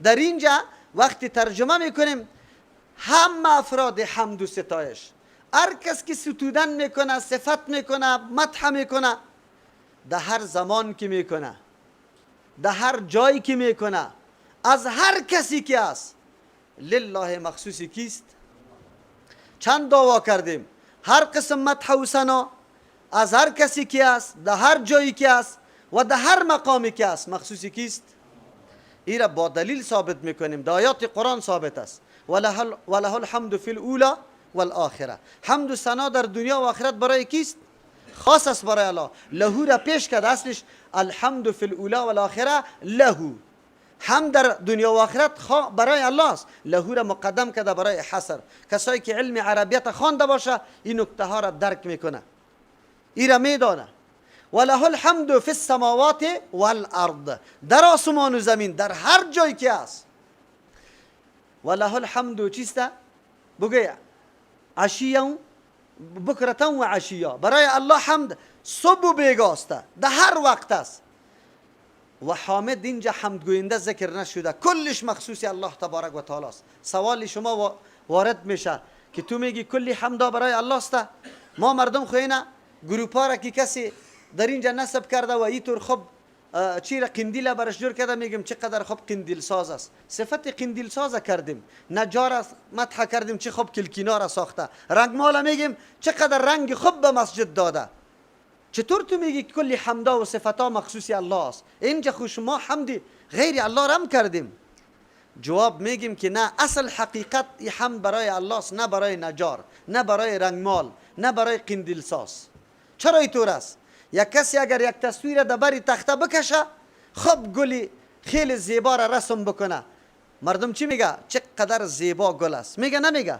در اینجا وقتی ترجمه میکنیم همه افراد حمد و ستایش، هر کس که ستودن میکنه، صفت میکنه، مدح میکنه، در هر زمان که میکنه، در هر جایی که میکنه، از هر کسی که است، لله مخصوصی کیست؟ چند دعوا کردیم، هر قسم مدح و ثنا از هر کسی که است، در هر جایی که است و در هر مقامی که است، مخصوصی کیست؟ این را با دلیل ثابت میکنیم، در آیات قرآن ثابت است. وله الحمد فی الاولی والآخره. حمد و ثنا در دنیا و آخرت برای کیست؟ خاص است برای الله. لهو را پیش کرد، اصلش الحمد فی الاولی والآخره لهو. هم در دنیا و آخرت برای الله است، لهو را مقدم کرده برای حصر. کسایی که علم عربیت خوانده باشه این نکته ها را درک میکنه، این را میدانه. وله الحمد فی السماوات والارض، در آسمان و زمین، در هر جایی که است. وله الحمد چیسته؟ بگوی عشیا بکرتا و عشیا، برای الله حمد صبح و بیگاسته، در هر وقت است. و حامد اینجا حمد گوینده ذکر نشده، کلش مخصوص الله تبارک و تعالی است. سوال شما وارد میشه که تو میگی کلی حمدا برای الله است. ما مردم خوینه گروپا را که کسی در اینجا نصب کرده و اینطور خب چی را قندیل برش جور کرده، میگیم چقدر خب قندیل ساز است. صفت قندیل ساز کردیم، نجار مدح کردیم چه خب کلکینا را ساخته، رنگمال میگیم چقدر رنگ خوب به مسجد داده. چطور تو میگی کلی حمدا و صفتا مخصوصی الله است؟ اینجا خود شما حمدی غیر الله رم کردیم. جواب میگیم که نه، اصل حقیقت این حمد برای الله است، نه برای نجار، نه برای رنگمال، نه برای قندیل ساز. چرا اینطور است؟ یک کسی اگر یک تصویر در بری تخته بکشه، خب گلی خیلی زیبا را رسم بکنه، مردم چی میگه؟ چقدر زیبا گل است. میگه نمیگه؟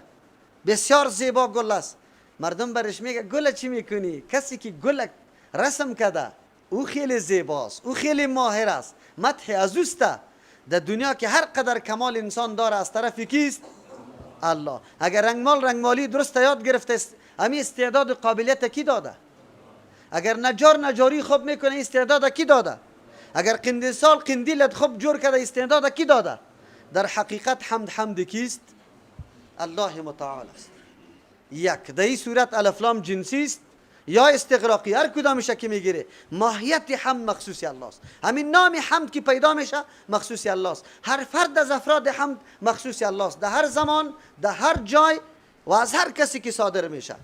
بسیار زیبا گل است. مردم برش میگه گل چی میکنی؟ کسی که گل رسم کرده او خیلی زیباست، او خیلی ماهر است، مدح از اوست. در دنیا که هر قدر کمال انسان داره از طرف کیست؟ الله. اگر رنگمالی درست یاد گرفته، امی استعداد و قابلیت کی داده؟ اگر نجار نجاری خوب میکنه، استعداد کی داده؟ اگر قندیل سال قندیلت خوب جور کرده، استعداد کی داده؟ در حقیقت حمد کیست؟ الله متعال است. یک، در این صورت الف لام جنسی است یا استغراقی، هر کدامش که میگیره ماهیت حمد مخصوصی الله است. همین نام حمد که پیدا میشه مخصوصی الله است. هر فرد از افراد حمد مخصوصی الله است، در هر زمان، در هر جای و از هر کسی که صادر میشه.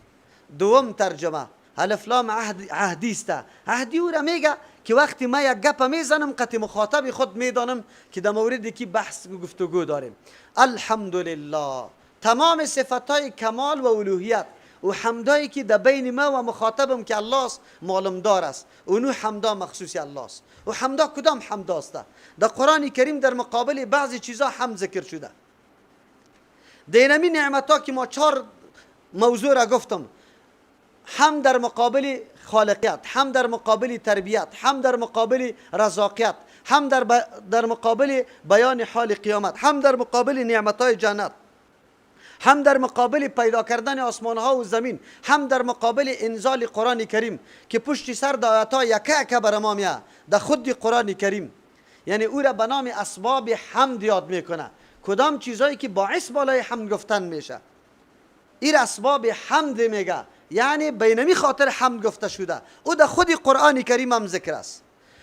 دوم ترجمه، الف لام عهدی است. عهدی او را میگه که وقتی ما یک گپ میزنم قطع مخاطب خود میدانم که در موردی که بحث و گفتگو داریم. الحمدلله، تمام صفتهای کمال و الوهیت و حمدایی که در بین ما و مخاطبم که الله است معلوم دار است، اونو حمدا مخصوصی الله است. و حمدا کدام حمد است؟ در قرآن کریم در مقابل بعضی چیزا حمد ذکر شده. دینمی نعمتها که ما 4 موضوع را گفتم، حمد در مقابل خالقیت، حمد در مقابل تربیت، حمد در مقابل رزاقیت، حمد در مقابل بیان حال قیامت، حمد در مقابل نعمتهای جنت، حمد در مقابل پیدا کردن آسمان ها و زمین، حمد در مقابل انزال قرآن کریم که پشت سر در آیات ها یکه بر ما میه در خود قرآن کریم. یعنی او را به نام اسباب حمد یاد میکنه، کدام چیزایی که باعث بالای حمد گفتن میشه این اسباب حمد میگه. یعنی بینمی خاطر حمد گفته شده، او در خود قرآن کریم هم ذکر است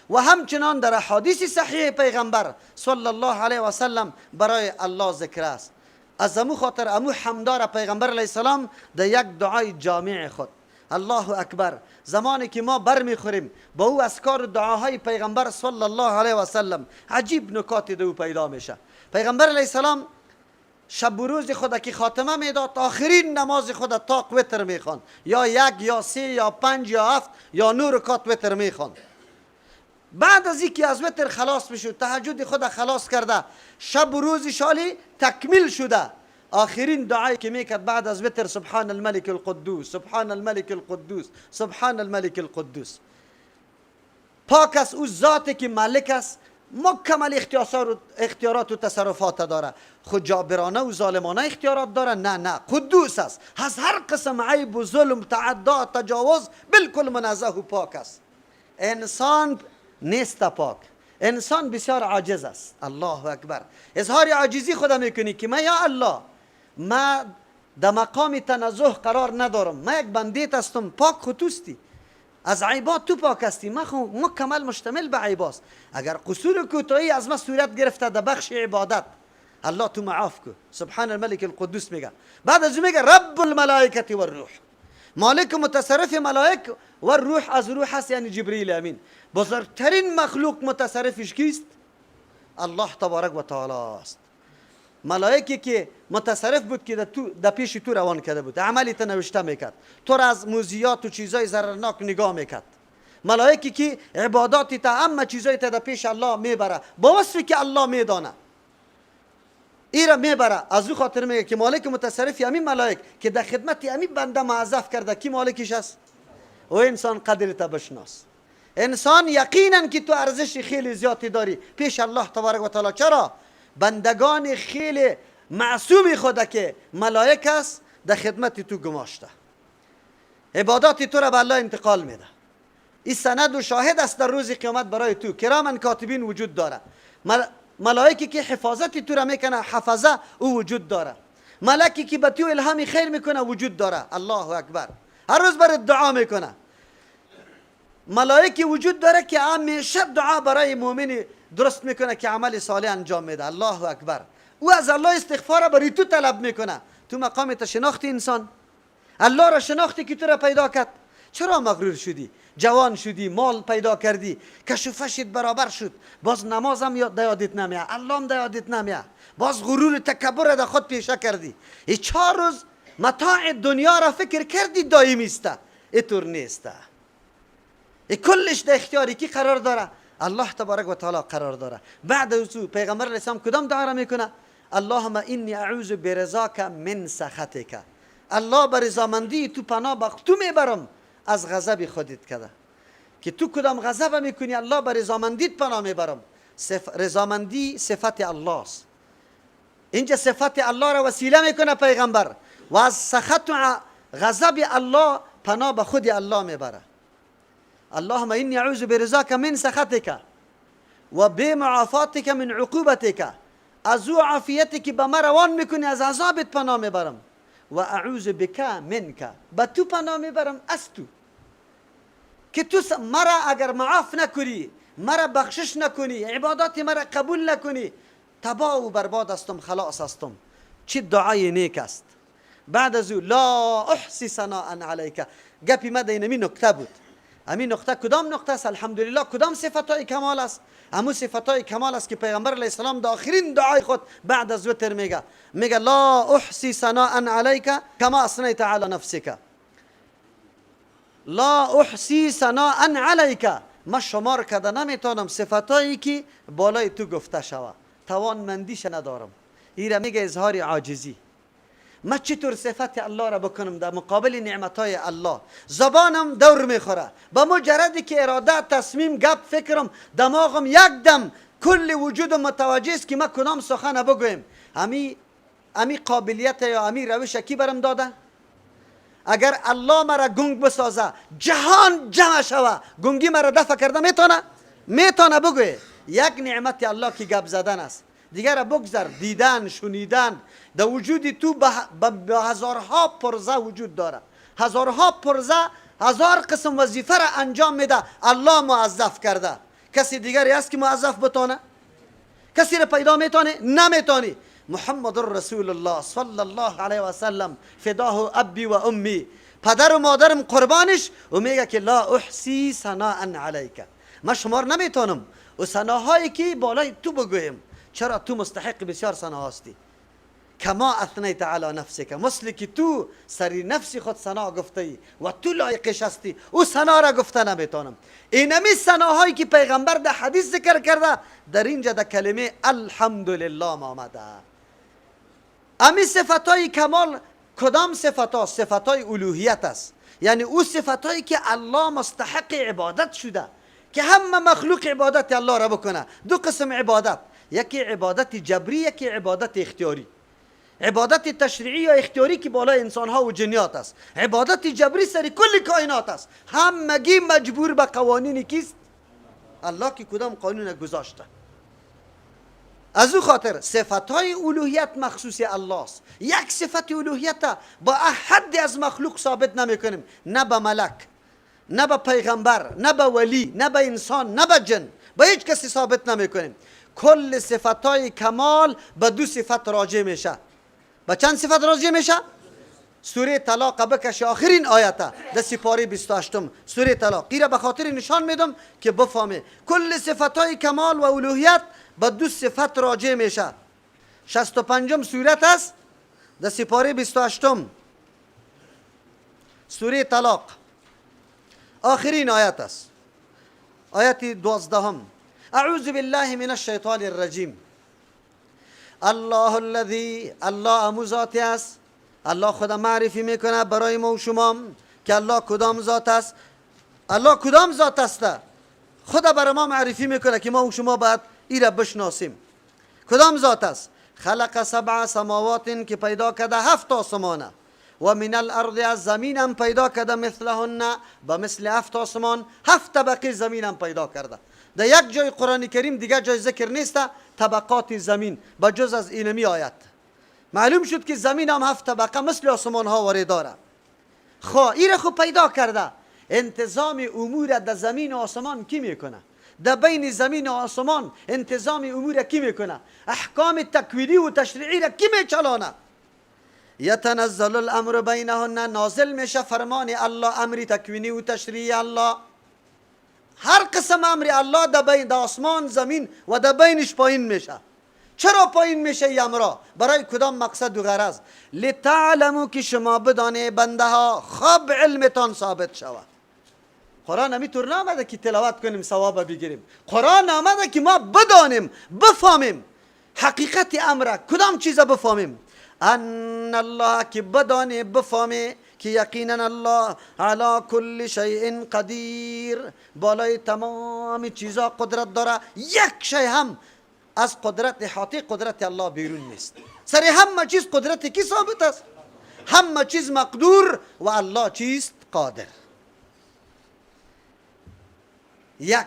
و همچنان در احادیث صحیح پیغمبر صلی الله علیه و سلم برای الله ذکر است. از امو خاطر امو حمدار پیغمبر علیه السلام در یک دعای جامع خود، الله اکبر، زمانی که ما بر میخوریم با او اذکار دعاهای پیغمبر صلی الله علیه و سلم، عجیب نکاتی در او پیدا میشه. پیغمبر علیه السلام شب و روز خود که خاتمه میداد، آخرین نماز خود تاق وتر میخوان، یا 1 یا 3 یا 5 یا 7 یا 9 رکعت وتر میخوان. بعد از اینکه از وتر خلاص میشد، تهجد خود خلاص کرده، شب و روز شالی تکمیل شده، آخرین دعایی که میکرد بعد از وتر سبحان الملك القدوس، سبحان الملك القدوس، سبحان الملك القدوس. پاک است او ذاتی که مالک است، مکمل اختیارات و تصرفات داره، خود جابرانه و ظالمانه اختیارات داره؟ نه، قدوس است، از هر قسم عیب و ظلم، تعدا، تجاوز، بالکل منزه و پاک است. انسان نیست پاک، انسان بسیار عاجز است. الله اکبر. اظهار عاجزی خدا میکنی که من یا الله، من در مقام تنزه قرار ندارم، من یک بندیت هستم، پاک خطوستی، از عیبات تو پاک هستی، من مکمل مشتمل به عیباست. اگر قصور و کوتاهی از من صورت گرفته در بخش عبادت، الله تو معاف کو. سبحان الملك القدوس میگه. بعد از میگه رب الملائکه و الروح، مالک متصرف ملائک و روح از روح هست، یعنی جبریل امین. بزرگترین مخلوق متصرفش کیست؟ الله تبارک و تعالی است. ملائکی که متصرف بود که در پیش تو روان کرده بود، عملی تو نوشته میکرد، تو را از موزیات و چیزای ضررناک نگاه میکرد. ملائکی که عباداتی تا همه چیزای تا در پیش الله میبره با وصفی که الله میدانه، ایرا میبره. از او خاطر میگه که مالک متصرفی همین ملائک که در خدمت همین بنده معذف کرده، کی مالکش است؟ و انسان قدرت بشناس. انسان یقینا که تو ارزش خیلی زیادی داری پیش الله تبارک و تعالی. چرا؟ بندگان خیلی معصومی خدا که ملائک است در خدمت تو گماشته، عبادات تو را به الله انتقال میده. این سند و شاهد است در روز قیامت برای تو. کرامن کاتبین وجود داره. ملائکی که حفاظت تو را میکنه، حفظه او وجود داره. ملکی که به تو الهام خیر میکنه وجود داره. الله اکبر. هر روز برات دعا میکنه. ملائکی وجود داره که همیشه دعا برای مؤمن درست میکنه که عمل صالح انجام میده. الله اکبر. او از الله استغفار برای تو طلب میکنه. تو مقامت شناختی انسان، الله را شناختی که تو را پیدا کرد. چرا مغرور شدی؟ جوان شدی، مال پیدا کردی، کشوفشت برابر شد، باز نمازم یادت نمیاد، الله هم یادت نمیاد، باز غرور تکبر در خود پیشه کردی. این 4 روز متاع دنیا را فکر کردی دائمی است، اینطور نیست. این کلش در اختیاری کی قرار داره؟ الله تبارک و تعالی قرار داره. بعد از او پیغمبر علیه السلام کدام دعا را میکنه؟ اللهم انی اعوذ برضاک من سخطک. الله بر رضامندی تو پناه بخ تو میبرم از غضب خودت کده. که تو کدام غضب میکنی الله بر رضامندیت پناه میبرم. رضامندی صفت الله است. اینجا صفت الله را وسیله میکنه پیغمبر و از سخط و غضب الله پناه به خود الله میبره. اللهم انی اعوذ برضاک من سخطک و بمعافاتک من عقوبتک. از او عافیتی که به ما روان میکنی از عذابت پناه میبرم. و اعوذ بک منک، به تو پناه میبرم از تو. که تو مرا اگر معاف نکنی، مرا بخشش نکنی، عبادات مرا قبول نکنی، تباه و برباد استم، خلاص استم. چه دعای نیک است. بعد از او لا احصی ثناء علیک. گپی ما در این نکته بود. همین نقطه کدام نقطه است؟ الحمدلله کدام صفتای کمال است؟ همون صفتای کمال است که پیغمبر علیه السلام در آخرین دعای خود بعد از وتر میگه لا احصی ثناء علیک کما اثنیت علی نفسک. لا احصی ثناء علیک، من شمار کرده نمیتونم صفتایی که بالای تو گفته شوه، توانمندیش ندارم. ایره میگه اظهار عاجزی. من چطور صفت الله را بکنم در مقابل نعمتهای الله؟ زبانم دور میخوره، با مجردی که اراده تصمیم گپ فکرم دماغم یک دم کل وجودم متوجه است که من کدام سخن بگویم. امی قابلیت یا امی روش کی برم داده؟ اگر الله مرا گنگ بسازه، جهان جمع شوه، گنگی مرا دفع کرده میتونه بگوی. یک نعمت الله که گپ زدن است. دیگر بگذر، دیدن، شنیدن. در وجود تو به هزارها پرزه وجود داره. هزارها پرزه هزار قسم وظیفه را انجام میده. الله موظف کرده. کسی دیگری هست که موظف بتونه؟ کسی را پیدا میتونه؟ نمیتونی. محمد رسول الله صلی الله علیه و سلم فداه ابی و امی، پدر و مادرم قربانش، و میگه که لا احصی ثناء علیک. من شمار نمیتونم و ثناهایی که بالای تو بگویم. چرا؟ تو مستحق بسیار ثنا هستی. کما اثنیت علی نفسک، مثل که تو سری نفسی خود ثنا گفته ای و تو لایقش هستی، او ثنا را گفته نمیتونم. اینمی ثناهایی که پیغمبر در حدیث ذکر کرده در اینجا در کلمه الحمدلله آمده. امی صفتای کمال کدام صفتا؟ صفتای الوهیت است. یعنی او صفتایی که الله مستحق عبادت شده، که همه مخلوق عبادت الله را بکنه. دو قسم عبادت، یکی عبادت جبری، یکی عبادت اختیاری. عبادت تشریعی یا اختیاری که بالای انسانها و جنیات است. عبادت جبری سری کل کائنات است. همگی مجبور به قوانین کیست؟ الله که کدام قانون گذاشته. از او خاطر صفتهای الوهیت مخصوص الله است. یک صفت الوهیت با احد از مخلوق ثابت نمی کنیم، نه به ملک، نه به پیغمبر، نه به ولی، نه به انسان، نه به جن، به هیچ کسی ثابت نمی کنیم. کل صفتهای کمال به دو صفت راجع میشه. به چند صفت راجع میشه؟ سوره طلاق بکش آخرین آیته در سپاره 28 سوره طلاق. ایره به خاطر نشان میدم که بفهمه کل صفتهای کمال و الوهیت به دو صفت راجع میشه. 65 سورت است در سپاره 28 سوره طلاق، آخرین آیت است، آیت 12. اعوذ بالله من الشیطان الرجیم. الله الذی، الله امو ذاتی است. الله خدا معرفی میکنه برای ما و شما که الله کدام ذات است. الله کدام ذات است خدا برای ما معرفی میکنه که ما و شما باید ای را بشناسیم. کدام ذات است؟ خلق 7 سماوات که پیدا کرده 7 آسمانه، و من الارض از زمین هم پیدا کرده مثلهن به مثل 7 آسمان 7 طبقه زمین هم پیدا کرده. در یک جای قرآن کریم دیگه جای ذکر نیست طبقات زمین به جز از اینمی آیت. معلوم شد که زمین هم 7 طبقه مثل آسمان ها وارد داره. این را خود پیدا کرده. انتظام امور در زمین و آسمان کی میکنه؟ در بین زمین و آسمان انتظام امور کی میکنه؟ احکام تکوینی و تشریعی را کی میچلانه؟ یتنزل الامر بینهن، نازل میشه فرمان الله، امر تکوینی و تشریعی الله. هر قسم امر الله در بین آسمان زمین و در بینش پایین میشه. چرا پایین میشه این امرا؟ برای کدام مقصد و غرض؟ لتعلموا که شما بدانه بنده ها خوب علمتان ثابت شود. قرآن همینطور نامده که تلاوت کنیم ثواب بگیریم. قرآن آمده که ما بدانیم، بفهمیم حقیقت امر، کدام چیز بفهمیم. ان الله، که بدانه بفهمه که یقینا الله علی کل شیء قدیر، بالای تمام چیزا قدرت داره. یک شی هم از قدرت احاطه قدرت الله بیرون نیست. سر همه چیز قدرت کی ثابت است؟ همه چیز مقدور و الله چیست؟ قادر. یک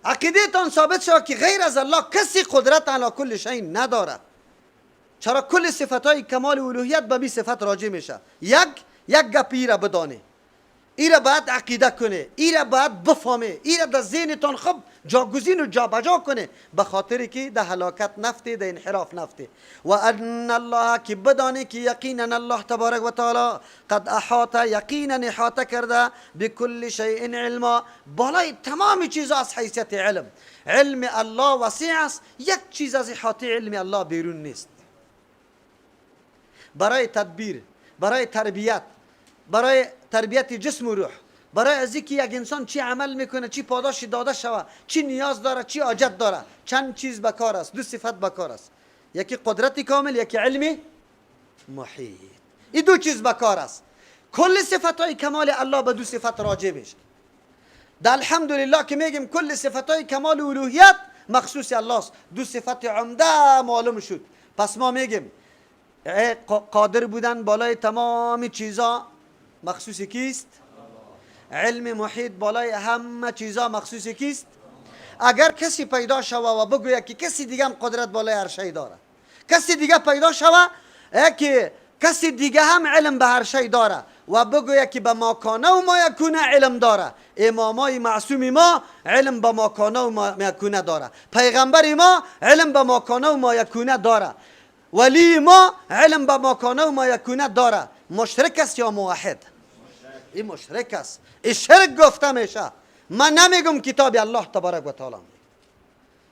عقیده تان ثابت شد که غیر از الله کسی قدرت علی کل شیء نداره. چرا کل صفتهای کمال الوهیت به می صفت راجع میشه. یک گپی را بدانه، ای را باید عقیده کنه، ای را باید بفهمه، ای را در ذهنتان خب جاگزین و جابجا کنه، به خاطر که در هلاکت نفته، در انحراف نفته. و ان الله، که بدانه که یقینا الله تبارک و تعالی قد احاط، یقینا احاطه کرده بكل شیء علما، بالای تمام چیزا از حیثیت علم. علم الله وسیع است، یک چیز از احاطه علم الله بیرون نیست. برای تدبیر، برای تربیت، برای تربیت جسم و روح، برای از اینکه یک انسان چی عمل میکنه، چی پاداش داده شود، چی نیاز داره، چی حاجت داره، چند چیز بکار است. دو صفت بکار است، یکی قدرت کامل، یکی علم محیط. این دو چیز بکار است. کل صفتهای کمال الله به دو صفت راجع میشه. در الحمدلله که میگیم کل صفتهای کمال الوهیت مخصوص الله است، دو صفت عمده معلوم شد. پس ما میگیم قادر بودن بالای تمام چیزا مخصوص کیست؟ علم محیط بالای همه چیزا مخصوص کیست؟ اگر کسی پیدا شوه و بگوید که کسی دیگه هم قدرت بالای هر شی داره، کسی دیگه پیدا شوه که کسی دیگه هم علم به هر شی داره و بگوید که به ما کانه و ما یکونه علم داره، امامای معصوم ما علم به ما کانه و ما یکونه داره، پیغمبر ما علم به ما کانه و ما یکونه داره، ولی ما علم به ما کانه و ما یکونه داره. مشرک است یا موحد؟ این مشرک است. این شرک گفته میشه. من نمیگم کتاب الله تبارک و تعالی.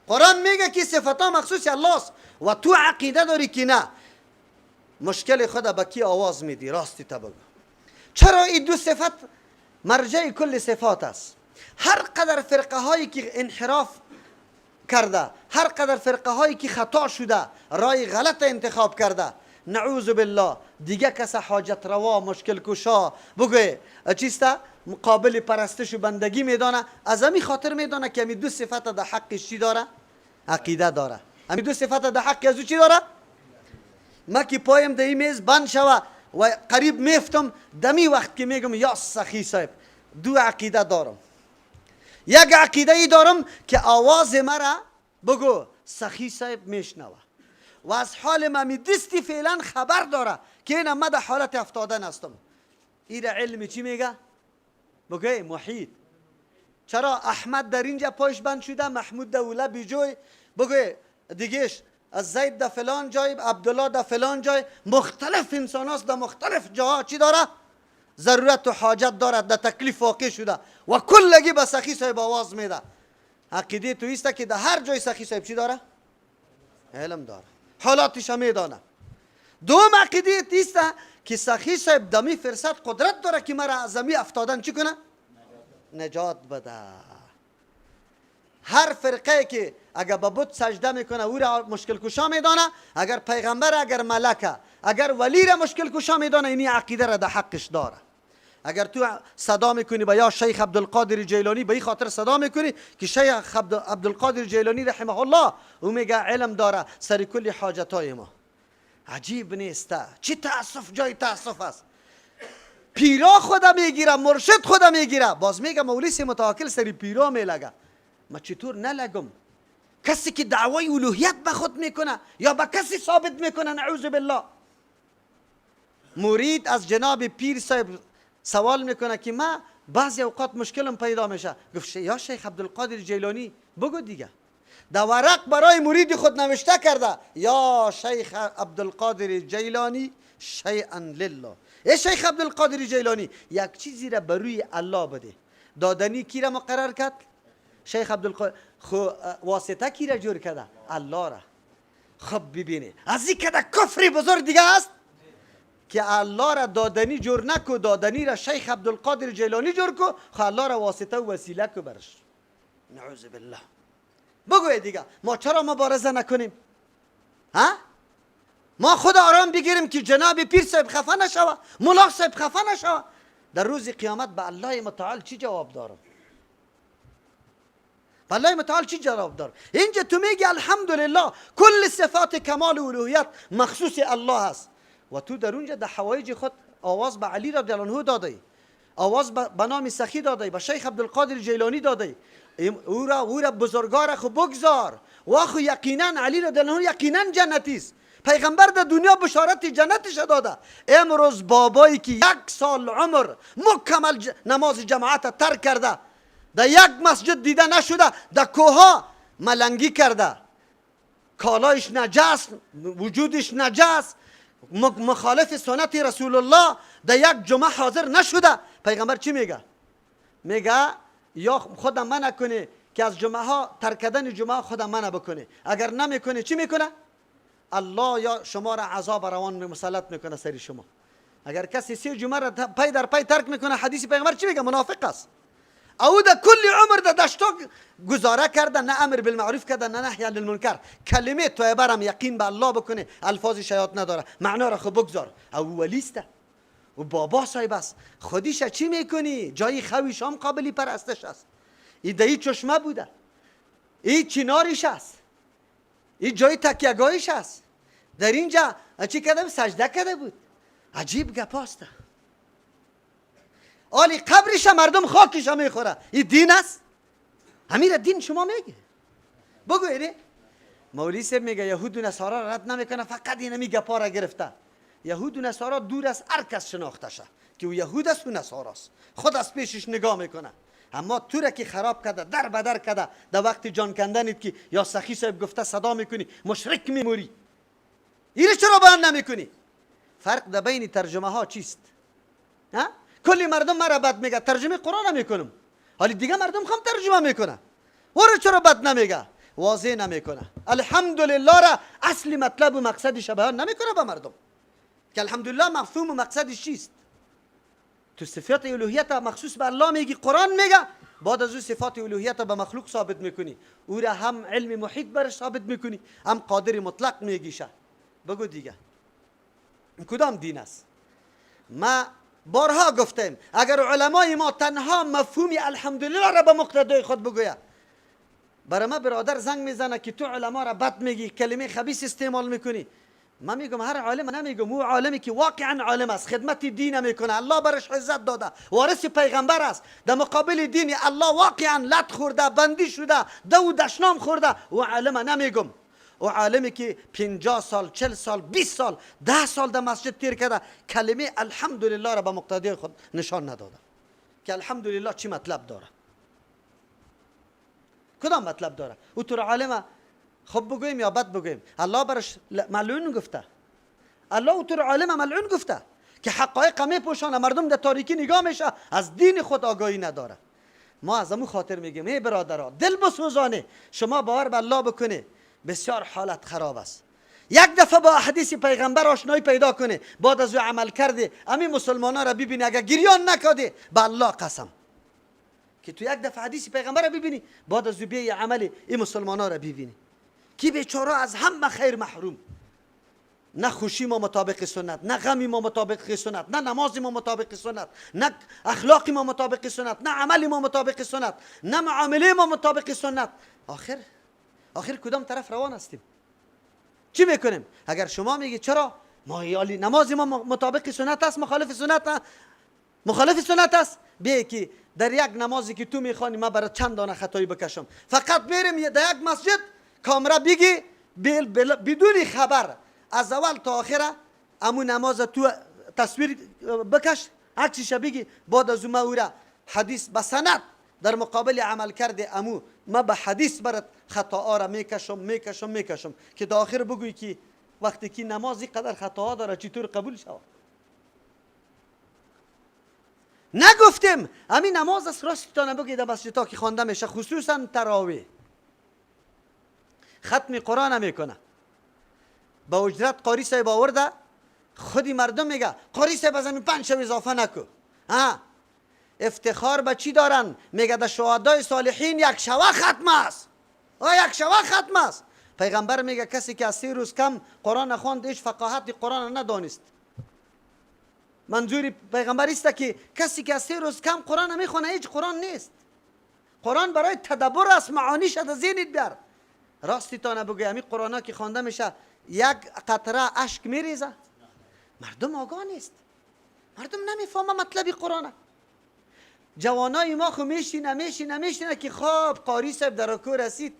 قرآن میگه که صفتا مخصوص الله است و تو عقیده داری که نه. مشکل خود به کی آواز میدی؟ راستی تا بگو. چرا این دو صفت مرجع کل صفات است؟ هر قدر فرقه هایی که انحراف کرده، هر قدر فرقه هایی که خطا شده، رای غلط انتخاب کرده، نعوذ بالله، دیگه کس حاجت روا، مشکل کشا بگوی چیسته مقابل پرستش و بندگی میدانه، از همین خاطر میدانه که همین دو صفت در حقش چی داره؟ عقیده داره. همین دو صفت در حق از او چی داره؟ ما که پایم در این میز بند شوه و قریب میفتم، دمی وقت که میگم یا سخی صاحب دو عقیده دارم، یک عقیده ای دارم که آواز مرا بگو سخی صاحب میشنوه و از حال من دستی فعلا خبر داره که این من در حالت افتادن هستم. این علم چی میگه؟ بگوی محیط. چرا احمد در اینجا پایش بند شده، محمود در اوله بیجوی، بگوی دیگهش از زید در فلان جای، عبدالله در فلان جای، مختلف انسان هاست در مختلف جاها چی داره؟ ضرورت و حاجت دارد، در تکلیف واقع شده و کلگی به سخی صاحب آواز میده. عقیده تو ایسته که در هر جای سخی صاحب چی داره؟ علم داره، حالاتش هم میدانه. دوم عقیده ایسته که سخی صاحب دمی فرصت قدرت داره که مرا از زمی افتادن چی کنه؟ نجات بده. هر فرقه که اگر به بت سجده میکنه او را مشکل کشا میدانه، اگر پیغمبر، اگر ملکه، اگر ولی را مشکل کشا میدانه، اینی عقیده را در حقش داره. اگر تو صدا میکنی به یا شیخ عبدالقادر جیلانی، به این خاطر صدا میکنی که شیخ عبدالقادر جیلانی رحمه الله او میگه علم داره سر کل حاجتای ما. عجیب نیست؟ چی تاسف جای تاسف است؟ پیرا خدا میگیره، مرشد خدا میگیره، باز میگه مولوی متواکل سری پیرا میلگه. ما چطور نلگم؟ کسی که دعوای الوهیت به خود میکنه یا به کسی ثابت میکنه، نعوذ بالله. مرید از جناب پیر صاحب سوال میکنه که ما بعضی اوقات مشکلم پیدا میشه. گفت یا شیخ عبدالقادر جیلانی بگو دیگه. در ورق برای مرید خود نوشته کرده یا شیخ عبدالقادر جیلانی شیئا لله. ای شیخ عبدالقادر جیلانی یک چیزی را بروی الله بده. دادنی کی را مقرر کرد؟ شیخ عبدالقادر. خو واسطه کی را جور کرده؟ الله را. خب ببینه از این کده کفری بزرگ دیگه است که الله را دادنی جور نکو، دادنی را شیخ عبدالقادر جیلانی جور کو، خو الله را واسطه و وسیله کو برش. نعوذ بالله. بگوی دیگه ما چرا مبارزه نکنیم؟ ها؟ ما خود آرام بگیریم که جناب پیر صاحب خفه نشوه، ملا صاحب خفه نشوه. در روز قیامت به الله متعال چی جواب دارم؟ به الله متعال چی جواب دارم؟ اینجا تو میگی الحمدلله کل صفات کمال و الوهیت مخصوص الله است و تو در اونجا در حوایج خود آواز به علی رضی الله عنه دادی، آواز به نام سخی دادی، به شیخ عبدالقادر جیلانی دادی. او را بزرگار خو بگذار و خو یقینا علی رضی الله عنه یقینا جنتی است. پیغمبر در دنیا بشارت جنتش داده. امروز بابایی که 1 سال عمر مکمل نماز جماعت ترک کرده، در یک مسجد دیده نشده، در کوها ملنگی کرده، کالایش نجس، وجودش نجس، مخالف سنت رسول الله، در یک جمعه حاضر نشده. پیغمبر چی میگه؟ میگه یا خودم منع کنه که از جمعه ها ترک کردن جمعه خودم منع بکنه، اگر نمیکنه چی میکنه؟ الله یا شما را عذاب روان مسلط میکنه سری شما. اگر کسی 3 جمعه را پی در پی ترک میکنه، حدیث پیغمبر چی میگه؟ منافق است. او در کل عمر در دشتا گزاره کرده، نه امر بالمعروف کرده نه نهی عن المنکر. کلمه طیبه را یقین به الله بکنه، الفاظ شیاط نداره، معنا را خود بگذار. او ولیسته و بابا صاحب است. خودیش چی میکنی؟ جای خویش هم قابلی پرستش است. این دهی چشمه بوده، این چناریش است، این جای تکیهگاهیش است. در اینجا چی کرده؟ سجده کرده بود. عجیب گپاسته. آلی قبرش مردم خاکش میخوره. این دین است؟ همین دین شما میگه؟ بگو اینه. مولوی صاحب میگه یهود و نصارا را رد نمیکنه، فقط این همی گپا را گرفته. یهود و نصارا دور از هر کس شناخته شه که او یهود است و نصارا است، خود از پیشش نگاه میکنه. اما تو را که خراب کرده، در بدر کرده، در وقت جان کندنت که یا سخی صاحب گفته صدا میکنی، مشرک میموری. اینو چرا بیان نمیکنی؟ فرق در بین ترجمه ها چیست؟ ها؟ کلی مردم مرا بد میگه، ترجمه قرآن نمیکنم، حالی دیگه مردم خم ترجمه میکنه. ورا چرا بد نمیگه؟ واضح نمیکنه. الحمدلله را اصلی مطلب و مقصدش بیان نمیکنه به مردم که الحمدلله مفهوم و مقصدش چیست. تو صفات الوهیت مخصوص به الله میگی، قرآن میگه، بعد از او صفات الوهیت به مخلوق ثابت میکنی، او را هم علم محیط برش ثابت میکنی، هم قادر مطلق میگیشه. بگو دیگه کدام دین است؟ ما بارها گفتیم اگر علمای ما تنها مفهومی الحمدلله را به مقتضای خود بگوید، برای ما برادر زنگ میزنه که تو علما را بد میگی، کلمه خبیث استعمال میکنی. من میگم هر عالم نمیگم، او عالمی که واقعا عالم است، خدمت دین میکنه، الله برش عزت داده، وارث پیغمبر است، در مقابل دین الله واقعا لط خورده، بندی شده، دو دشنام خورده، او عالم نمیگم. او عالمی که 50 سال 40 سال 20 سال 10 سال در مسجد تیر کرده، کلمه الحمدلله را به مقتضی خود نشان نداده که الحمدلله چی مطلب داره، کدام مطلب داره. او تو عالم خب بگویم یا بد بگویم، الله برش ملعون گفته، الله او تو عالم ملعون گفته که حقایق میپوشانه، مردم در تاریکی نگاه میشه، از دین خود آگاهی نداره. ما از امو خاطر میگیم ای برادرها، دل بسوزانه، شما باور به الله بکنه، بسیار حالت خراب است. یک دفعه با حدیث پیغمبر آشنایی پیدا کنه، بعد از او عمل کرده، همین مسلمانا را ببینی، اگر گریان نکاده به الله قسم که تو یک دفعه حدیث پیغمبر را ببینی، بعد از او بیا عمل این مسلمانا را ببینی کی بیچاره از همه خیر محروم. نه خوشی ما مطابق سنت، نه غمی ما مطابق سنت، نه نماز ما مطابق سنت، نه اخلاق ما مطابق سنت، نه عمل ما مطابق سنت، نه معامله ما مطابق سنت. آخر کدام طرف روان هستیم؟ چی میکنیم؟ اگر شما میگی چرا ما یالی نماز ما مطابق سنت است، مخالف سنت است، بیا که در یک نمازی که تو میخوانی ما برای چند دانه خطایی بکشم، فقط میریم در یک مسجد کامرا بگی بدون خبر از اول تا آخره امو نماز تو تصویر بکش، عکسش بگی، بعد از اون او را حدیث به سند در مقابل عمل کرده امو ما به حدیث برات خطاها را میکشم که تا آخر بگوی که وقتی که نمازی قدر خطاها داره چطور قبول شود. نگفتیم همین نماز است، راستانه بگید در مسجدها که خوانده میشه، خصوصا تراویح، ختم قرآن میکنه، با اجرت قاری صاحب آورده، خودی مردم میگه قاری صاحب از همین 5 شب اضافه نکو. افتخار به چی دارن؟ میگه در شهدای صالحین 1 شب ختم است. 1 شب ختم است. پیغمبر میگه کسی که از 3 روز کم قرآن خواند هیچ فقاهت قرآن ندانست. منظوری پیغمبر است که کسی که از 3 روز کم قرآن میخونه هیچ قرآن نیست. قرآن برای تدبر است، معانیش از ذهنت بیار. راستی تا نبگوی همین قرآن ها که خوانده میشه 1 قطره اشک میریزه، مردم آگاه نیست، مردم نمیفهمه مطلب قرآن. جوانای ما خو میشینه که خواب قاری صاحب در رکوع رسید،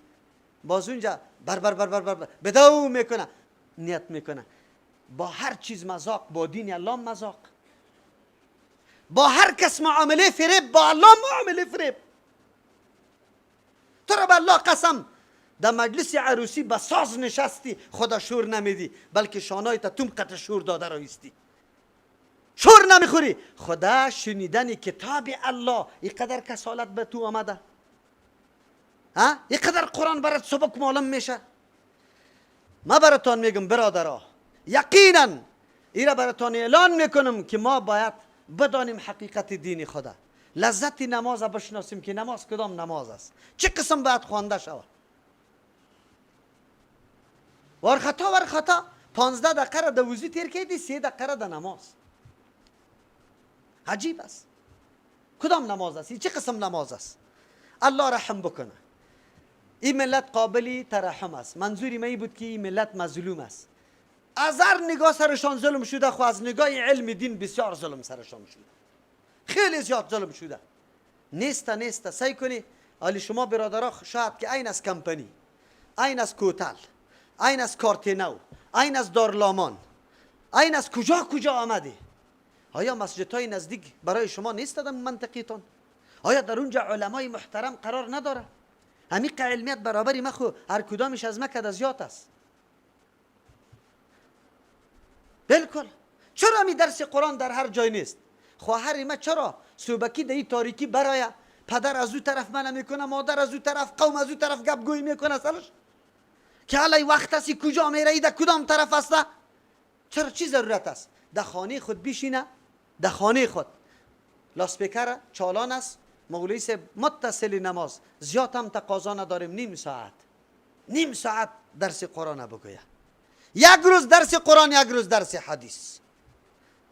باز اونجا بر بدو میکنه، نیت میکنه با هر چیز مذاق، با دین الله مذاق، با هر کس معامله فریب، با الله معامله فریب. تو را به الله قسم در مجلس عروسی به ساز نشستی، خدا شور نمیدی، بلکه شانایت تم قطع شور داده رایستی، شور نمیخوری. خدا شنیدن کتاب الله اینقدر کسالت به تو آمده؟ اینقدر قرآن برات سبک معلوم میشه؟ ما براتان میگم برادرها، یقینا ایرا براتان اعلان میکنم که ما باید بدانیم حقیقت دین خدا، لذت نماز بشناسیم که نماز کدام نماز است، چه قسم باید خوانده شود. ور خطا 15 دقیقه را در وضو تیر کردی، 3 دقیقه را در نماز. عجیب است. کدام نماز است؟ چه قسم نماز است؟ الله رحم بکنه. این ملت قابلی ترحم است. منظوری من بود که این ملت مظلوم است. از هر نگاه سرشان ظلم شده، خو از نگاه علم دین بسیار ظلم سرشان شده، خیلی زیاد ظلم شده. نیست سعی کنی حالی شما برادرها شاید که این از کمپانی، این از کوتل، این از کارتنو، این از دارلامان، این از کجا آمده. آیا مسجدهای نزدیک برای شما نیست در منطقیتان؟ آیا در اونجا علمای محترم قرار نداره؟ عمیق علمیت برابری مخو هر کدامش از مکد از یات است. بالکل. چرا می درس قرآن در هر جای نیست؟ خواهر ما چرا صوبکی در این تاریکی برای پدر از او طرف من میکنه، مادر از او طرف، قوم از او طرف گپ گویی میکنه سرش که حالا وقت است کجا میره، در کدام طرف است؟ چرا چی ضرورت است؟ در خانه خود بشینه، در خانه خود لاسپیکر چالان است، مولوی صاحب متصل نماز، زیاد هم تقاضا نداریم، نیم ساعت درس قرآن بگویه. یک روز درس قرآن، یک روز درس حدیث.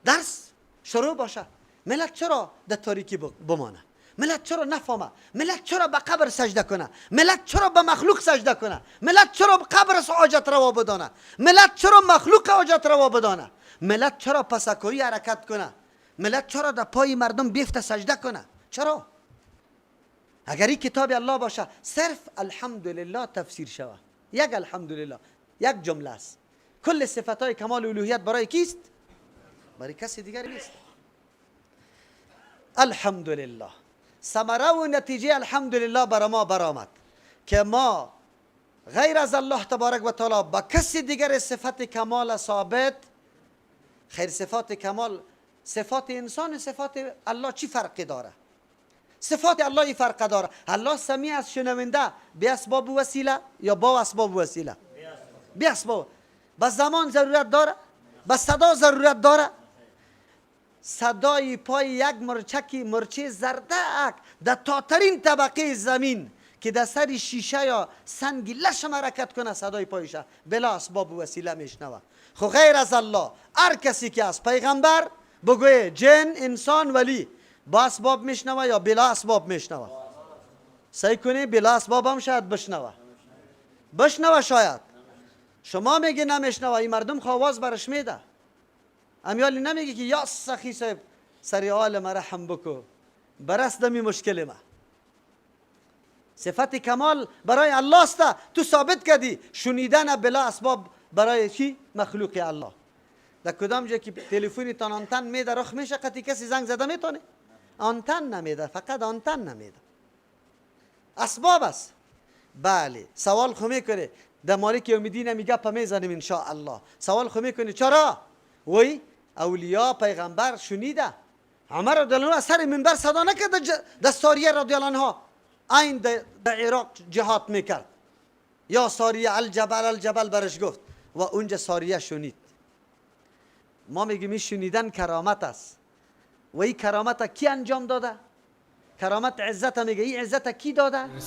درس شروع باشه. ملت چرا در تاریکی بمانه؟ ملت چرا نفهمه؟ ملت چرا به قبر سجده کنه؟ ملت چرا به مخلوق سجده کنه؟ ملت چرا به قبر حاجت روا بدانه؟ ملت چرا مخلوق حاجت روا بدانه؟ ملت چرا پسکویی حرکت کنه؟ ملت چرا در پای مردم بیفته سجده کنه؟ چرا؟ اگر این کتاب الله باشه صرف الحمدلله تفسیر شود، یک الحمدلله یک جمله است. کل صفتهای کمال الوهیت برای کیست؟ برای کسی دیگر نیست. الحمدلله ثمره و نتیجه الحمدلله برای ما برآمد که ما غیر از الله تبارک و تعالی با کسی دیگر صفت کمال ثابت، خیر صفات کمال، صفات انسان صفات الله چی فرقی داره؟ صفات الله ای فرق داره. الله سمیع از شنونده به اسباب وسیله یا با اسباب وسیله؟ به اسباب. به زمان ضرورت داره؟ به صدا ضرورت داره؟ صدای پای یک مرچه زردک در تاترین طبقه زمین که در سر شیشه یا سنگی لشم حرکت کنه صدای پایشه بلا اسباب وسیله میشنوه. خو غیر از الله هر کسی که از پیغمبر بگویه جن انسان ولی با اسباب میشنوه یا بلا اسباب میشنوه؟ سعی کنی بلا اسباب هم شاید بشنوه شاید. شما میگی نمیشنوه، این مردم خواواز برش میده. امیالی نمیگی که یا سخی صاحب سری حال ما رحم بکو برست دمی مشکل ما. صفت کمال برای الله است. تو ثابت کردی شنیدن بلا اسباب برای چی؟ مخلوق الله. در کدام جا که تلفنی تان آنتن میده رخ میشه قطعی کسی زنگ زده میتونه؟ آنتن نمیده، فقط آنتن نمیده، اسباب است. بله سوال خو میکنه در مالک یوم‌الدین نمیگه پا میزنیم انشاءالله. سوال خو میکنه چرا؟ وی اولیاء پیغمبر شنیده. عمر رضی الله عنه سر منبر صدا نکرد در ساریه رضی الله عنها این در عراق جهاد میکرد یا ساریه الجبل الجبل برش گفت و اونجا ساریه شنید. ما میگیم شنیدن کرامت است. و این کرامت کی انجام داده؟ کرامت عزت میگه این عزت کی داده؟